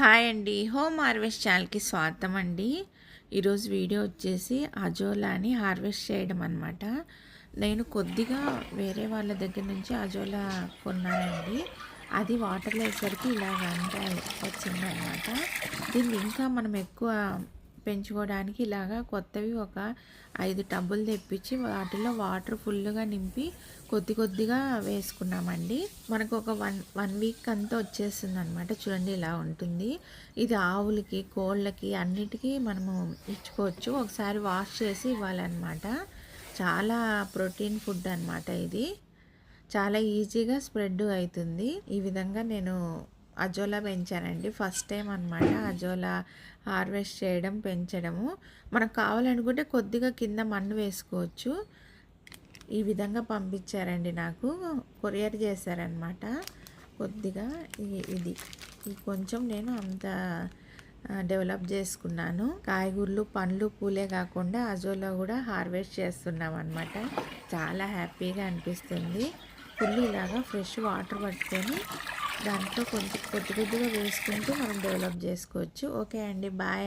Hi అండి, home harvest ఛానల్కి స్వాగతం అండి. ఈరోజు వీడియో వచ్చేసి అజోలాని హార్వెస్ట్ చేయడం అనమాట. నేను కొద్దిగా వేరే వాళ్ళ దగ్గర నుంచి అజోలా కొన్నానండి. అది వాటర్లో వేసరికి ఇలాగ అంతా వచ్చిందనమాట. దీన్ని ఇంకా మనం ఎక్కువ పెంచుకోవడానికి ఇలాగా కొత్తవి ఒక 5 టబ్బులు తెప్పించి వాటిలో వాటర్ ఫుల్గా నింపి కొద్ది కొద్దిగా వేసుకున్నామండి. మనకు ఒక వన్ వీక్ అంతా వచ్చేస్తుంది అనమాట. చూడండి ఇలా ఉంటుంది. ఇది ఆవులకి, కోళ్ళకి అన్నిటికీ మనము ఇచ్చుకోవచ్చు. ఒకసారి వాష్ చేసి ఇవ్వాలన్నమాట. చాలా ప్రోటీన్ ఫుడ్ అనమాట ఇది. చాలా ఈజీగా స్ప్రెడ్ అవుతుంది. ఈ విధంగా నేను అజోలా పెంచానండి. ఫస్ట్ టైం అనమాట అజోలా హార్వెస్ట్ చేయడం, పెంచడము. మనకు కావాలనుకుంటే కొద్దిగా కింద మన్ను వేసుకోవచ్చు. ఈ విధంగా పంపించారండి, నాకు కొరియర్ చేశారనమాట. కొద్దిగా ఇది కొంచెం నేను అంత డెవలప్ చేసుకున్నాను. కాయగూరలు, పండ్లు, పూలే కాకుండా అజోలా కూడా హార్వెస్ట్ చేస్తున్నాం అనమాట. చాలా హ్యాపీగా అనిపిస్తుంది. ఫుల్ ఇలాగా ఫ్రెష్ వాటర్ పట్టుకొని దాంట్లో కొంచెం కొద్దిగా వేసుకుంటూ మనం డెవలప్ చేసుకోవచ్చు. ఓకే అండి, బాయ్.